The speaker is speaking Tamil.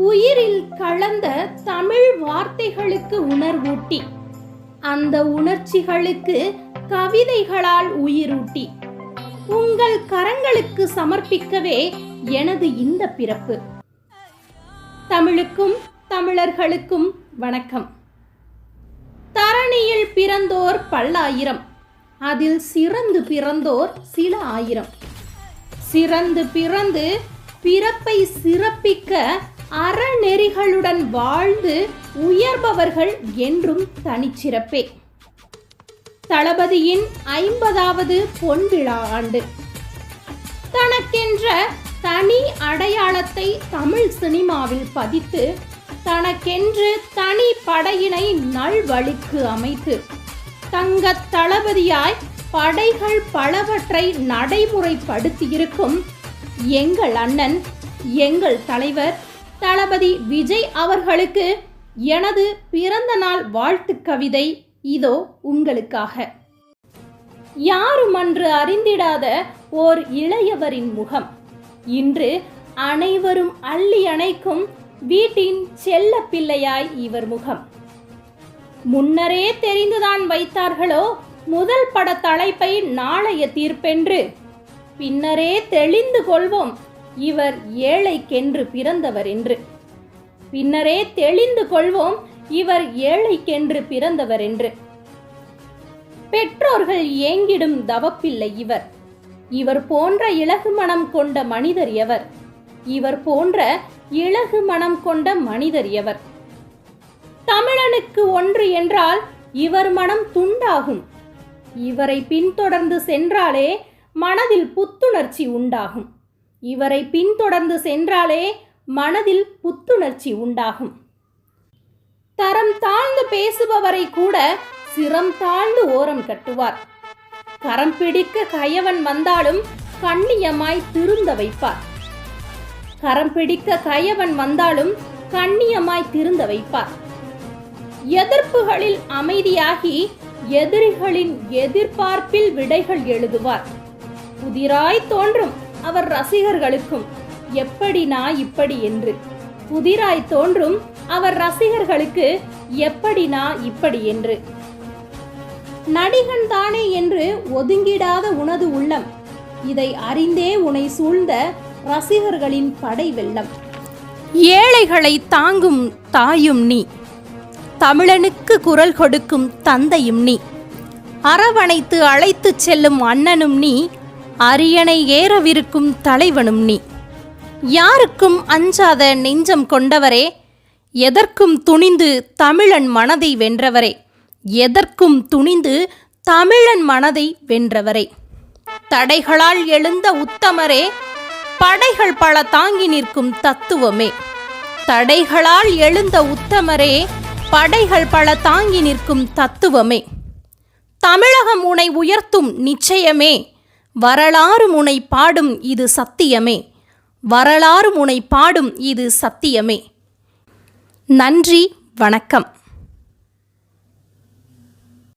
உயிரில் கலந்த தமிழ் வார்த்தைகளுக்கு உணர்வூட்டி, அந்த உணர்ச்சிகளுக்கு கவிதைகளால் உயிரூட்டி உங்கள் கரங்களுக்கு சமர்ப்பிக்கவே எனது இந்த பிறப்பு. தமிழுக்கும் தமிழர்களுக்கும் வணக்கம். தரணியில் பிறந்தோர் பல்லாயிரம், அதில் சிறந்து பிறந்தோர் சில ஆயிரம். சிறந்து பிறந்து பிறப்பை சிறப்பிக்க அறநெறிகளுடன் வாழ்ந்து உயர்பவர்கள் என்றும் தனிச்சிறப்பே. தளபதியின் 50வது பொன்விழா ஆண்டு. தனக்கென்ற தனி அடையாளத்தை தமிழ் சினிமாவில் பதித்து, தனக்கென்று தனி படையினை நல்வழிக்கு அமைத்து, தங்கத் தளபதியாய் படைகள் பலவற்றை நடைமுறைப்படுத்தியிருக்கும் எங்கள் அண்ணன், எங்கள் தலைவர் தளபதி விஜய் அவர்களுக்கு எனது பிறந்த நாள் வாழ்த்து கவிதை இதோ உங்களுக்காக. யாரும் அன்று அறிந்திடாத ஓர் இளையவரின் முகம், இன்று அனைவரும் அள்ளி அணைக்கும் வீட்டின் செல்ல பிள்ளையாய் இவர் முகம். முன்னரே தெரிந்துதான் வைத்தார்களோ முதல் பட தலைப்பை நாளைய தீர்ப்பென்று, பின்னரே தெளிந்து கொள்வோம் இவர் ஏழைக்கென்று பிறந்தவர் என்று. பின்னரே தெளிந்து கொள்வோம் இவர் ஏழைக்கென்று பிறந்தவர் என்று. பெற்றோர்கள் ஏங்கிடும் தவப்பில்லை இவர். இவர் போன்ற இலகு மனம் கொண்ட மனிதர் எவர்? இவர் போன்ற இலகு மனம் கொண்ட மனிதர் எவர்? தமிழனுக்கு ஒன்று என்றால் இவர் மனம் துண்டாகும். இவரை பின்தொடர்ந்து சென்றாலே மனதில் புத்துணர்ச்சி உண்டாகும். இவரை பின்தொடர்ந்து சென்றாலே மனதில் புத்துணர்ச்சி உண்டாகும். தரம் தாழ்ந்து பேசுபவரை கூட சிரம் தாழ்ந்து ஓரம் கட்டுவார். கரம் பிடிக்க கயவன் வந்தாலும் கண்ணியமாய் திருந்த வைப்பார். கரம் பிடிக்க கயவன் வந்தாலும் கண்ணியமாய் திருந்த வைப்பார். எதிர்ப்புகளில் அமைதியாகி எதிரிகளின் எதிர்பார்ப்பில் விடைகள் எழுதுவார். புதிராய் தோன்றும் அவர் ரசிகர்களுக்கும் எப்படினா இப்படி என்று. புதிராய் தோன்றும் அவர் ரசிகர்களுக்கு எப்படினா இப்படி என்று. நடிகன் தானே என்று ஒதுங்கிடாத உனது உள்ளம், இதை அறிந்தே உனை சூழ்ந்த ரசிகர்களின் படை வெள்ளம். ஏழைகளை தாங்கும் தாயும் நீ, தமிழனுக்கு குரல் கொடுக்கும் தந்தையும் நீ, அரவணைத்து அழைத்து செல்லும் அண்ணனும் நீ, அரியணை ஏறவிருக்கும் தலைவனும் நீ. யாருக்கும் அஞ்சாத நெஞ்சம் கொண்டவரே, எதற்கும் துணிந்து தமிழன் மனதை வென்றவரே, எதற்கும் துணிந்து தமிழன் மனதை வென்றவரே. தடைகளால் எழுந்த உத்தமரே, படைகள் பல தாங்கி நிற்கும் தத்துவமே. தடைகளால் எழுந்த உத்தமரே, படைகள் பல தாங்கி நிற்கும் தத்துவமே. தமிழகம் உனை உயர்த்தும் நிச்சயமே, வரலாறு உனை பாடும் இது சத்தியமே. வரலாறு உனை பாடும் இது சத்தியமே. நன்றி, வணக்கம்.